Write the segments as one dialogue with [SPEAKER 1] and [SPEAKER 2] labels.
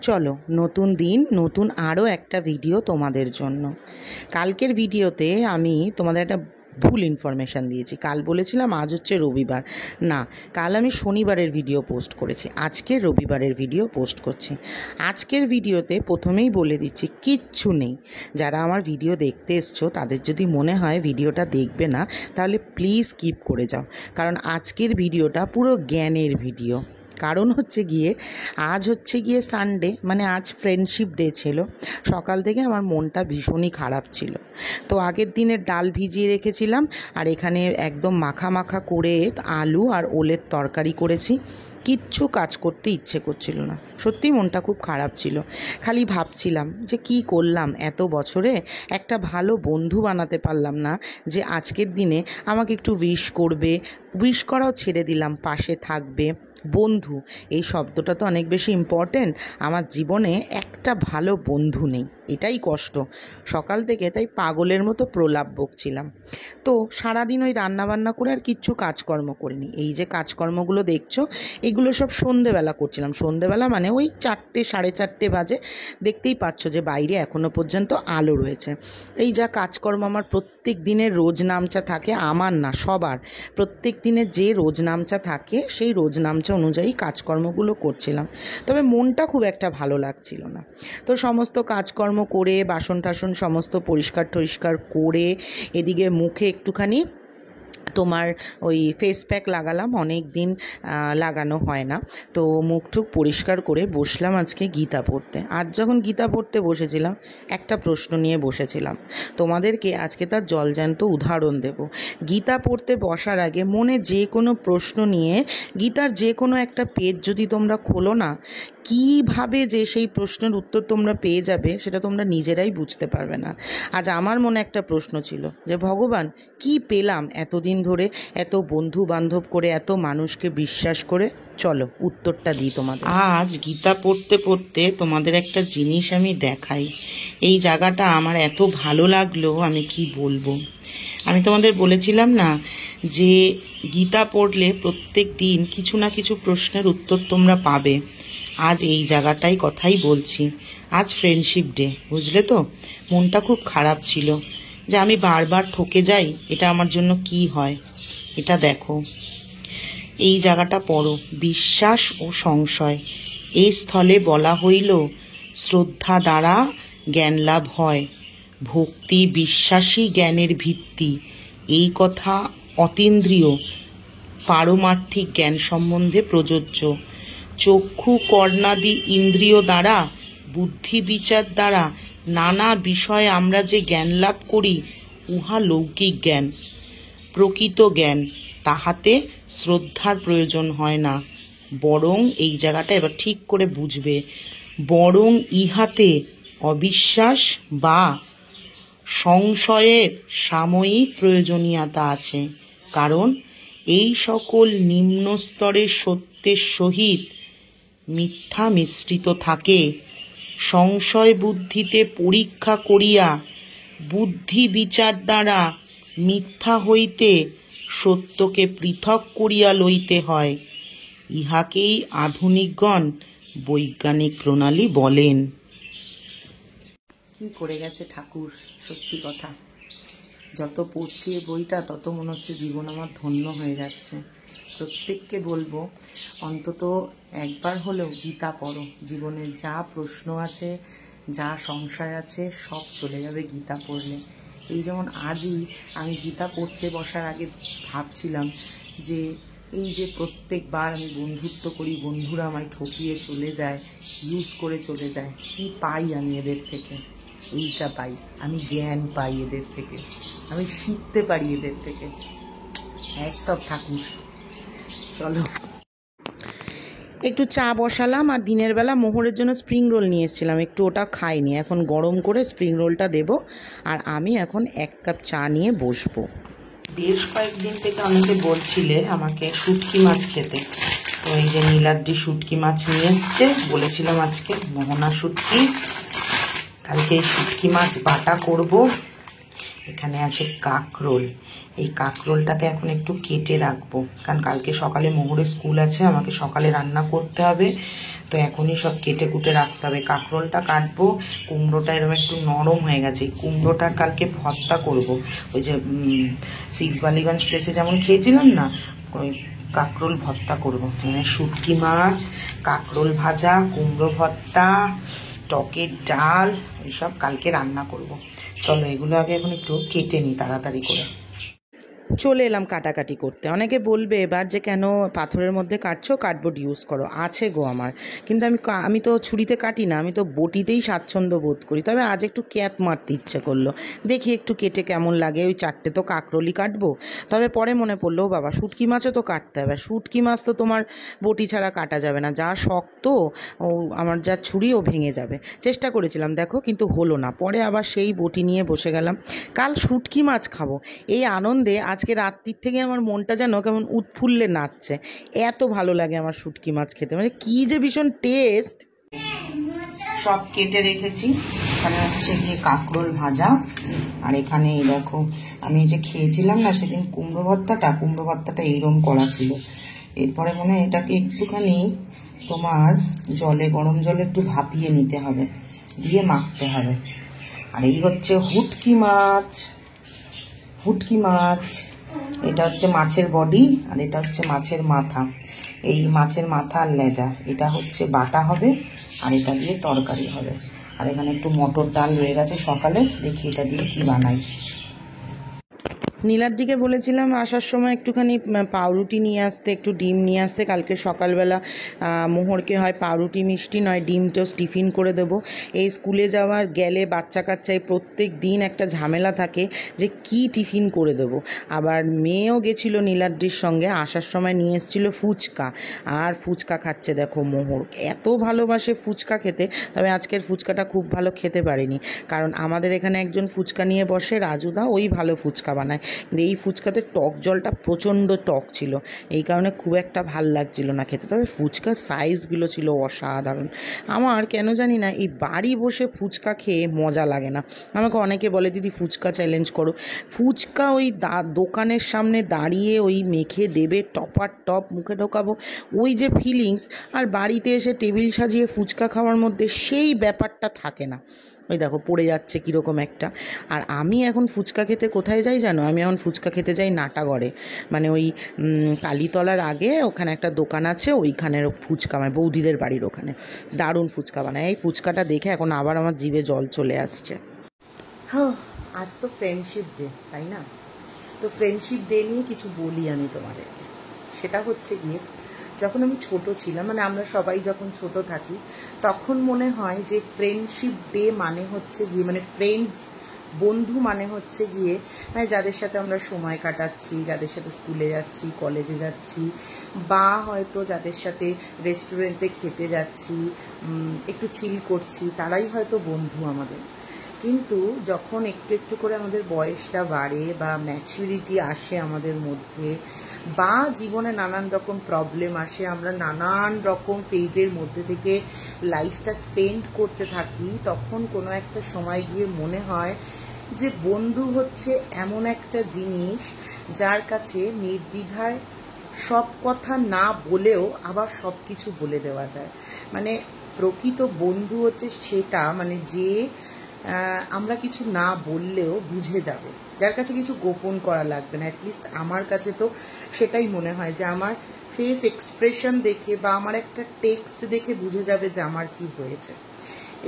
[SPEAKER 1] চলো নতুন দিন নতুন আরও একটা ভিডিও তোমাদের জন্য। কালকের ভিডিওতে আমি তোমাদের একটা ভুল ইনফরমেশান দিয়েছি। কাল বলেছিলাম আজ হচ্ছে রবিবার, না, কাল আমি শনিবারের ভিডিও পোস্ট করেছি, আজকে রবিবারের ভিডিও পোস্ট করছি। আজকের ভিডিওতে প্রথমেই বলে দিচ্ছি কিচ্ছু নেই। যারা আমার ভিডিও দেখতে এসছো তাদের যদি মনে হয় ভিডিওটা দেখবে না তাহলে প্লিজ স্কিপ করে যাও, কারণ আজকের ভিডিওটা পুরো জ্ঞানের ভিডিও। কারণ হচ্ছে গিয়ে আজ হচ্ছে গিয়ে সানডে, মানে আজ ফ্রেন্ডশিপ ডে ছিল। সকাল থেকে আমার মনটা ভীষণই খারাপ ছিল, তো আগের দিনের ডাল ভিজিয়ে রেখেছিলাম আর এখানে একদম মাখা মাখা করে আলু আর ওলের তরকারি করেছি। কিচ্ছু কাজ করতে ইচ্ছে করছিল না, সত্যিই মনটা খুব খারাপ ছিল। খালি ভাবছিলাম যে কি করলাম, এত বছরে একটা ভালো বন্ধু বানাতে পারলাম না যে আজকের দিনে আমাকে একটু উইশ করবে। উইশ করাও ছেড়ে দিলাম, পাশে থাকবে। বন্ধু এই শব্দটা তো অনেক বেশি ইম্পর্টেন্ট। আমার জীবনে একটা ভালো বন্ধু নেই, এটাই কষ্ট। সকাল থেকে তাই পাগলের মতো প্রলাপ বকছিলাম। তো সারাদিন ওই রান্নাবান্না করে আর কিচ্ছু কাজকর্ম করিনি। এই যে কাজকর্মগুলো দেখছো এগুলো সব সন্ধেবেলা করছিলাম। সন্ধেবেলা মানে ওই 4টে 4:30 বাজে। দেখতেই পাচ্ছ যে বাইরে এখনও পর্যন্ত আলো রয়েছে। এই যা কাজকর্ম আমার প্রত্যেক দিনের রোজ নামচা থাকে, আমার না সবার, প্রত্যেক দিনের যে রোজ নামচা থাকে সেই রোজ নামচা অনুযায়ী কাজকর্মগুলো করছিলাম। তবে মনটা খুব একটা ভালো লাগছিল না। তো সমস্ত কাজকর্ম করে বাসন টাসন সমস্ত পরিষ্কার টরিষ্কার করে এদিকে মুখে একটুখানি তোমার ওই ফেস প্যাক লাগালাম, অনেক দিন লাগানো হয় না। তো মুখ টুক পরিষ্কার করে বসলাম আজকে গীতা পড়তে। আজ যখন গীতা পড়তে বসেছিলাম একটা প্রশ্ন নিয়ে বসেছিলাম, তোমাদেরকে আজকে তার জলজ্যান্ত উদাহরণ দেব। গীতা পড়তে বসার আগে মনে যে কোনো প্রশ্ন নিয়ে গীতার যে কোনো একটা পেজ যদি তোমরা খোলো না, কীভাবে যে সেই প্রশ্নের উত্তর তোমরা পেয়ে যাবে সেটা তোমরা নিজেরাই বুঝতে পারবে না। আজ আমার মনে একটা প্রশ্ন ছিল যে ভগবান কি পেলাম এতদিন ধরে, এত বন্ধু বান্ধব করে, এত মানুষকে বিশ্বাস করে। চলো উত্তরটা দিই তোমাদের। আজ গীতা পড়তে পড়তে তোমাদের একটা জিনিস আমি দেখাই। এই জায়গাটা আমার এত ভালো লাগলো, আমি কি বলবো। আমি তোমাদের বলেছিলাম না যে গীতা পড়লে প্রত্যেক দিন কিছু না কিছু প্রশ্নের উত্তর তোমরা পাবে। আজ এই জায়গাটাই কথাই বলছি। আজ ফ্রেন্ডশিপ ডে, বুঝলে তো। মনটা খুব খারাপ ছিল যে আমি বারবার ঠকে যাই, এটা আমার জন্য কি হয়। এটা দেখো, এই জায়গাটা পড়ো, বিশ্বাস ও সংশয়। এই স্থলে বলা হইল শ্রদ্ধা দ্বারা জ্ঞান লাভ হয়, ভক্তি বিশ্বাসী জ্ঞানের ভিত্তি। এই কথা অতীন্দ্রিয় পারমার্থিক জ্ঞান সম্বন্ধে প্রযোজ্য। চক্ষু কর্ণাদি ইন্দ্রিয় দ্বারা, বুদ্ধি বিচার দ্বারা নানা বিষয়ে আমরা যে জ্ঞান লাভ করি উহা লৌকিক জ্ঞান। প্রকৃত জ্ঞান তাহাতে শ্রদ্ধার প্রয়োজন হয় না, বরং এই জায়গাটা এবার ঠিক করে বুঝবে, বরং ইহাতে অবিশ্বাস বা সংশয়ের সাময়িক প্রয়োজনীয়তা আছে। কারণ এই সকল নিম্ন স্তরের সত্যের সহিত মিথ্যা মিশ্রিত থাকে। সংশয় বুদ্ধিতে পরীক্ষা করিয়া বুদ্ধি বিচার দ্বারা মিথ্যা হইতে সত্যকে পৃথক করিয়া লইতে হয়। ইহাকেই আধুনিকগণ বৈজ্ঞানিক প্রণালী বলেন। কি করে গেছে ঠাকুর, সত্যি কথা। যত পড়ছি এই বইটা তত মনে হচ্ছে জীবন আমার ধন্য হয়ে যাচ্ছে। প্রত্যেককে বলবো অন্তত একবার হলেও গীতা পড়ো। জীবনের যা প্রশ্ন আছে, যা সংশয় আছে, সব চলে যাবে গীতা পড়লে। এই যেমন আজই আমি গীতা পড়তে বসার আগে ভাবছিলাম যে এই যে প্রত্যেকবার আমি বন্ধুত্ব করি, বন্ধুরা আমায় ঠকিয়ে চলে যায়, ইউজ করে চলে যায়, কি পাই আমি এদের থেকে? এইটা পাই, আমি জ্ঞান পাই এদের থেকে, আমি শিখতে পারি এদের থেকে। একসব ঠাকুর। চলো একটু চা বসালাম, আর দিনের বেলা মোহরের জন্য স্প্রিং রোল নিয়ে এসেছিলাম, একটু ওটা খাইনি, এখন গরম করে স্প্রিং রোলটা দেবো। আর আমি এখন 1 কাপ চা নিয়ে বসবো। বেশ কয়েকদিন থেকে অনেকে বলছিলে আমাকে শুটকি মাছ খেতে, তো এই যে নীলাদ্রি শুটকি মাছ নিয়ে এসছে। বলেছিলাম আজকে মোহনা শুটকি, কালকে এই শুটকি মাছ বাটা করব। এখানে আছে কাঁকরোল, এই কাঁকরোলটাকে এখন একটু কেটে রাখবো, কারণ কালকে সকালে মোহরের স্কুল আছে, আমাকে সকালে রান্না করতে হবে। তো এখনই সব কেটে কুটে রাখতে হবে। কাঁকরোলটা কাটবো, কুমড়োটা এরকম একটু নরম হয়ে গেছে, কুমড়োটার কালকে ভর্তা করব। ওই যে 6 বালিগঞ্জ প্লেসে যেমন খেয়েছিলাম না, ওই কাঁকরোল ভর্তা করব। মানে শুটকি মাছ, কাঁকরোল ভাজা, কুমড়ো ভর্তা, টকের ডাল, এইসব কালকে রান্না করব। চলো এগুলো আগে এখন একটু কেটে নিই তাড়াতাড়ি করে। চলে এলাম কাটাকাটি করতে। অনেকে বলবে এবার যে কেন পাথরের মধ্যে কাটছো, কার্ডবোর্ড ইউজ করো। আছে গো আমার, কিন্তু আমি তো ছুরিতে কাটি না, আমি তো বটিতেই স্বাচ্ছন্দ্য বোধ করি। তবে আজ একটু ক্যাত মারতে ইচ্ছে করলো, দেখি একটু কেটে কেমন লাগে। ওই 4টে তো কাঁকরোলই কাটবো। তবে পরে মনে পড়লো বাবা শুটকি মাছও তো কাটতে হবে। শুটকি মাছ তো তোমার বটি ছাড়া কাটা যাবে না, যা শক্ত, ও আমার যা ছুরি ও ভেঙে যাবে। চেষ্টা করেছিলাম দেখো, কিন্তু হলো না। পরে আবার সেই বটি নিয়ে বসে গেলাম। কাল শুটকি মাছ খাবো, এই আনন্দে আজকে রাত্রির থেকে আমার মনটা যেন কেমন উৎফুল্লে নাচছে। এত ভালো লাগে আমার শুটকি মাছ খেতে, মানে কি যে ভীষণ টেস্ট। সব কেটে রেখেছি। এখানে হচ্ছে গিয়ে কাঁকরোল ভাজা, আর এখানে এই দেখো আমি এই যে খেয়েছিলাম না সেদিন কুমড়ো ভর্তাটা এইরকম করা ছিল। এরপরে মনে হয় এটাকে একটুখানি তোমার গরম জলে একটু ভাপিয়ে নিতে হবে, দিয়ে মাখতে হবে। আর এই হচ্ছে হুটকি মাছ, এটা হচ্ছে মাছের বডি, আর এটা হচ্ছে মাছের মাথা। এই মাছের মাথা আর লেজা এটা হচ্ছে বাটা হবে, আর এটা দিয়ে তরকারি হবে। আর এখানে একটু মটর ডাল রয়ে গেছে সকালে, দেখি এটা দিয়ে কি বানাই। নীলাদ্রিকে বলেছিলাম আসার সময় একটুখানি পাউরুটি নিয়ে আসতে, একটু ডিম নিয়ে আসতে। কালকে সকালবেলা মোহরকে হয় পাউরুটি মিষ্টি নয় ডিম টোস্ট টিফিন করে দেবো। এই স্কুলে যাওয়ার গেলে বাচ্চা কাচ্চায় প্রত্যেক দিন একটা ঝামেলা থাকে যে কি টিফিন করে দেবো। আবার মেয়েও গেছিলো নীলাদ্রির সঙ্গে, আসার সময় নিয়ে এসেছিলো ফুচকা, আর ফুচকা খাচ্ছে দেখো মোহর। এত ভালোবাসে ফুচকা খেতে, তবে আজকের ফুচকাটা খুব ভালো খেতে পারিনি, কারণ আমাদের এখানে একজন ফুচকা নিয়ে বসে, রাজুদা, ওই ভালো ফুচকা বানায়। এই ফুচকাতে টক জলটা প্রচণ্ড টক ছিল, এই কারণে খুব একটা ভাল লাগছিল না খেতে। তবে ফুচকার সাইজগুলো ছিল অসাধারণ। আমার কেন জানি না এই বাড়ি বসে ফুচকা খেয়ে মজা লাগে না। আমাকে অনেকে বলে দিদি ফুচকা চ্যালেঞ্জ করো। ফুচকা ওই দোকানের সামনে দাঁড়িয়ে ওই মেখে দেবে, টপার টপ মুখে ঢোকাবো, ওই যে ফিলিংস, আর বাড়িতে এসে টেবিল সাজিয়ে ফুচকা খাওয়ার মধ্যে সেই ব্যাপারটা থাকে না। ওই দেখো পড়ে যাচ্ছে কীরকম একটা। আর আমি এখন ফুচকা খেতে কোথায় যাই জানো? আমি এখন ফুচকা খেতে যাই নাটাগড়ে, মানে ওই কালীতলার আগে ওখানে একটা দোকান আছে, ওইখানের ফুচকা, মানে বৌদিদের বাড়ির ওখানে দারুণ ফুচকা বানায়। এই ফুচকাটা দেখে এখন আবার আমার জিভে জল চলে আসছে। হ্যাঁ, আজ তো ফ্রেন্ডশিপ ডে, তাই না? তো ফ্রেন্ডশিপ ডে নিয়ে কিছু বলি আমি তোমাদেরকে। সেটা হচ্ছে গিয়ে, যখন আমি ছোট ছিলাম, মানে আমরা সবাই যখন ছোট থাকি, তখন মনে হয় যে ফ্রেন্ডশিপ ডে মানে হচ্ছে গিয়ে, মানে ফ্রেন্ডস, বন্ধু মানে হচ্ছে গিয়ে, মানে যাদের সাথে আমরা সময় কাটাচ্ছি, যাদের সাথে স্কুলে যাচ্ছি, কলেজে যাচ্ছি, বা হয়তো যাদের সাথে রেস্টুরেন্টে খেতে যাচ্ছি, একটু চিল করছি, তারাই হয়তো বন্ধু আমাদের। কিন্তু যখন একটু একটু করে আমাদের বয়সটা বাড়ে বা ম্যাচুরিটি আসে আমাদের মধ্যে, বা জীবনে নানান রকম প্রবলেম আসে, আমরা নানান রকম ফেজের মধ্যে থেকে লাইফটা স্পেন্ড করতে থাকি, তখন কোনো একটা সময় গিয়ে মনে হয় যে বন্ধু হচ্ছে এমন একটা জিনিস যার কাছে নির্দ্বিধায় সব কথা না বলেও আবার সব কিছু বলে দেওয়া যায়। মানে প্রকৃত বন্ধু হচ্ছে সেটা, মানে যে আমরা কিছু না বললেও বুঝে যাবে, যার কাছে কিছু গোপন করা লাগবে না। অ্যাটলিস্ট আমার কাছে তো সেটাই মনে হয়, যে আমার ফেস এক্সপ্রেশন দেখে বা আমার একটা টেক্সট দেখে বুঝে যাবে যে আমার কি হয়েছে,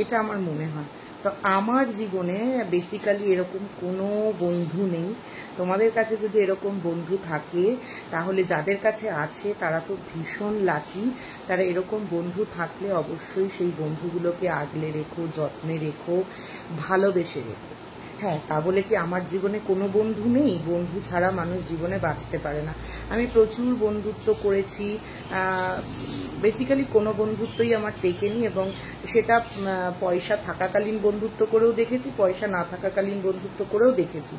[SPEAKER 1] এটা আমার মনে হয়। তো আমার জীবনে বেসিক্যালি এরকম কোনো বন্ধু নেই। তোমাদের কাছে যদি এরকম বন্ধু থাকে, তাহলে যাদের কাছে আছে তারা তো ভীষণ লাকি। তারা এরকম বন্ধু থাকলে অবশ্যই সেই বন্ধুগুলোকে আগলে রেখো, যত্নে রেখো, ভালোবেসে রেখো। হ্যাঁ, তা বলে কি আমার জীবনে কোনো বন্ধু নেই? বন্ধু ছাড়া মানুষ জীবনে বাঁচতে পারে না। আমি প্রচুর বন্ধুত্ব করেছি, বেসিক্যালি কোনো বন্ধুত্বই আমার টেকেনি, এবং সেটা পয়সা থাকাকালীন বন্ধুত্ব করেও দেখেছি, পয়সা না থাকাকালীন বন্ধুত্ব করেও দেখেছি।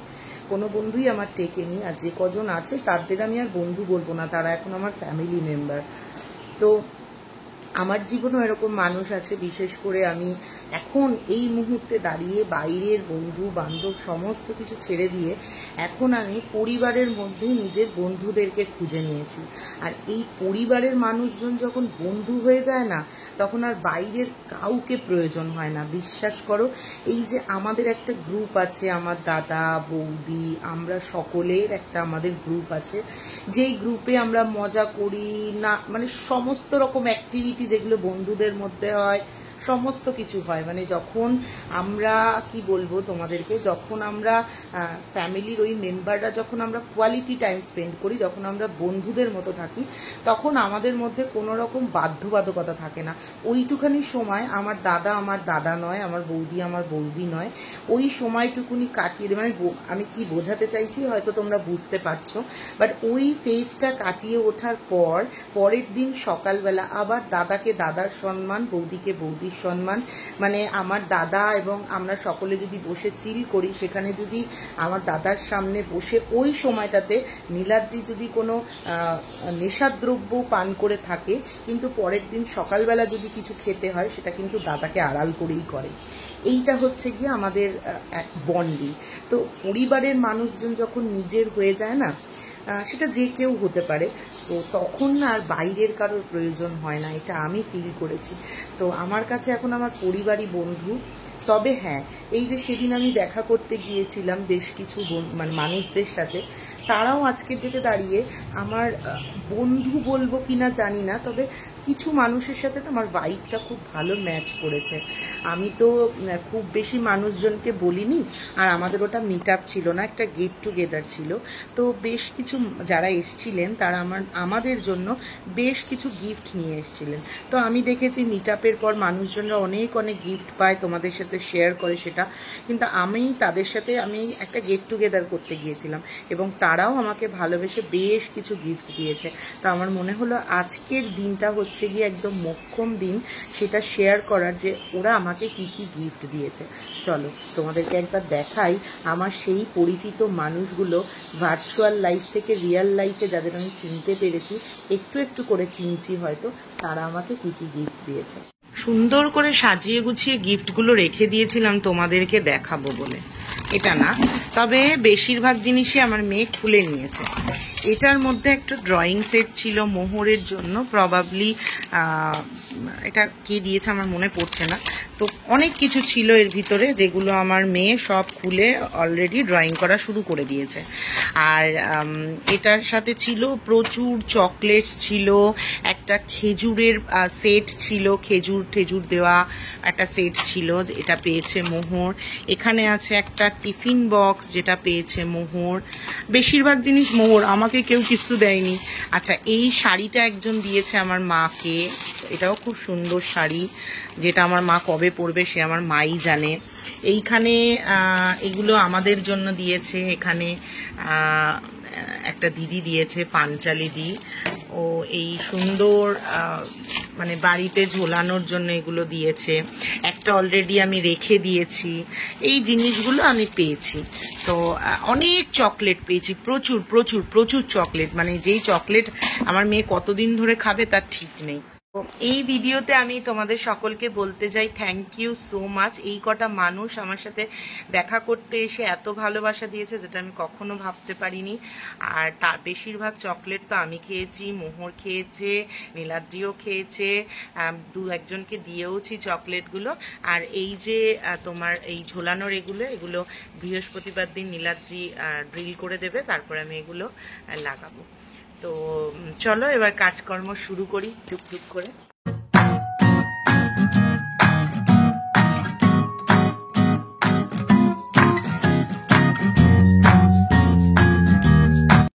[SPEAKER 1] কোনো বন্ধুই আমার টেকেনি। আর যে কজন আছে তাদের আমি আর বন্ধু বলবো না, তারা এখন আমার ফ্যামিলি মেম্বার। তো আমার জীবনেও এরকম মানুষ আছে। বিশেষ করে আমি এখন এই মুহূর্তে দাঁড়িয়ে বাইরের বন্ধু বান্ধব সমস্ত কিছু ছেড়ে দিয়ে এখন আমি পরিবারের মধ্যে নিজের বন্ধুদেরকে খুঁজে নিয়েছি। আর এই পরিবারের মানুষজন যখন বন্ধু হয়ে যায় না, তখন আর বাইরের কাউকে প্রয়োজন হয় না। বিশ্বাস করো, এই যে আমাদের একটা গ্রুপ আছে, আমার দাদা বৌদি, আমরা সকলের একটা আমাদের গ্রুপ আছে, যেই গ্রুপে আমরা মজা করি না, মানে সমস্ত রকম অ্যাক্টিভিটি যেগুলো বন্ধুদের মধ্যে হয় সমস্ত কিছু হয়। মানে যখন আমরা কি বলবো তোমাদেরকে, যখন আমরা ফ্যামিলির ওই মেম্বাররা যখন আমরা কোয়ালিটি টাইম স্পেন্ড করি, যখন আমরা বন্ধুদের মতো থাকি, তখন আমাদের মধ্যে কোনো রকম বাধ্যবাধকতা থাকে না। ওইটুখানি সময় আমার দাদা নয়, আমার বৌদি নয়, ওই সময়টুকুনি কাটিয়ে দেবে। আমি কি বোঝাতে চাইছি হয়তো তোমরা বুঝতে পারছো, বাট ওই ফেজটা কাটিয়ে ওঠার পর পরের দিন সকালবেলা আবার দাদাকে দাদার সম্মান, বৌদিকে বৌদির সম্মান, মানে আমার দাদা এবং আমরা সকলে যদি বসে চিল করি, সেখানে যদি আমার দাদার সামনে বসে ওই সময়টাতে নীলাদ্রি যদি কোনো নেশাদ্রব্য পান করে থাকে, কিন্তু পরের দিন সকালবেলা যদি কিছু খেতে হয়, সেটা কিন্তু দাদাকে আড়াল করেই করে। এইটা হচ্ছে গিয়ে আমাদের বন্ডিং। তো পরিবারের মানুষজন যখন নিজের হয়ে যায় না, সেটা যে কেউ হতে পারে, তো তখন না আর বাইরের কারোর প্রয়োজন হয় না, এটা আমি ফিল করেছি। তো আমার কাছে এখন আমার পরিবারই বন্ধু। তবে হ্যাঁ, এই যে সেদিন আমি দেখা করতে গিয়েছিলাম বেশ কিছু মানে মানুষদের সাথে, তারাও আজকের ডেটে দাঁড়িয়ে আমার বন্ধু বলবো কিনা জানি না, তবে কিছু মানুষের সাথে তো আমার ভাইবটা খুব ভালো ম্যাচ করেছে। আমি তো খুব বেশি মানুষজনকে বলিনি, আর আমাদের ওটা মিট আপ ছিল না, একটা গেট টুগেদার ছিল। তো বেশ কিছু যারা এসছিলেন তারা আমাদের জন্য বেশ কিছু গিফট নিয়ে এসছিলেন। তো আমি দেখেছি মিট আপের পর মানুষজনরা অনেক গিফট পায়, তোমাদের সাথে শেয়ার করে সেটা, কিন্তু আমি তাদের সাথে একটা গেট টুগেদার করতে গিয়েছিলাম এবং তারাও আমাকে ভালোবেসে বেশ কিছু গিফট দিয়েছে। তো আমার মনে হলো আজকের দিনটা হচ্ছে গিয়ে একদম মোক্ষম দিন সেটা শেয়ার করার, যে ওরা আমাকে কি কি গিফট দিয়েছে। চলো তোমাদেরকে একবার দেখাই আমার সেই পরিচিত মানুষগুলো, ভার্চুয়াল লাইফ থেকে রিয়েল লাইফে যাদের আমি চিনতে পেরেছি, একটু একটু করে চিনছি হয়তো, তারা আমাকে কি কি গিফট দিয়েছে। সুন্দর করে সাজিয়ে গুছিয়ে গিফটগুলো রেখে দিয়েছিলাম তোমাদেরকে দেখাবো বলে, এটা না, তবে বেশিরভাগ জিনিসই আমার মেয়ে খুলে নিয়েছে। এটার মধ্যে একটা ড্রয়িং সেট ছিল মোহরের জন্য, প্রবাবলি এটা কে দিয়েছে আমার মনে পড়ছে না। তো অনেক কিছু ছিল এর ভিতরে, যেগুলো আমার মেয়ে সব খুলে অলরেডি ড্রয়িং করা শুরু করে দিয়েছে। আর এটার সাথে ছিল প্রচুর চকলেটস ছিল, একটা খেজুরের সেট ছিল, খেজুর দেওয়া একটা সেট ছিল, এটা পেয়েছে মোহর। এখানে আছে একটা টিফিন বক্স, যেটা পেয়েছে মোহর। বেশিরভাগ জিনিস মোহর, আমাকে কেউ কিছু দেয়নি। আচ্ছা, এই শাড়িটা একজন দিয়েছে আমার মাকে, এটাও খুব সুন্দর শাড়ি, যেটা আমার মা কবে পরবে সে আমার মাই জানে। এইখানে এগুলো আমাদের জন্য দিয়েছে, এখানে একটা দিদি দিয়েছে, পাঞ্চালি দি, ও এই সুন্দর মানে বাড়িতে ঝোলানোর জন্য এগুলো দিয়েছে। একটা অলরেডি আমি রেখে দিয়েছি। এই জিনিসগুলো আমি পেয়েছি। তো অনেক চকলেট পেয়েছি, প্রচুর প্রচুর প্রচুর চকলেট, মানে যেই চকলেট আমার মেয়ে কতদিন ধরে খাবে তার ঠিক নেই। এই ভিডিওতে আমি তোমাদের সকলকে বলতে চাই থ্যাংক ইউ সো মাচ। এই কটা মানুষ আমার সাথে দেখা করতে এসে এত ভালোবাসা দিয়েছে, যেটা আমি কখনো ভাবতে পারিনি। আর তার বেশিরভাগ চকলেট তো আমি খেয়েছি, মোহর খেয়েছে, নীলাদ্রিও খেয়েছে, দু একজনকে দিয়েওছি চকলেটগুলো। আর এই যে তোমার এই ঝোলানোর এগুলো বৃহস্পতিবার দিন নীলাদ্রি ড্রিল করে দেবে, তারপরে আমি এগুলো লাগাবো। তো চলো এবার কাজকর্ম শুরু করি টুকটুক করে।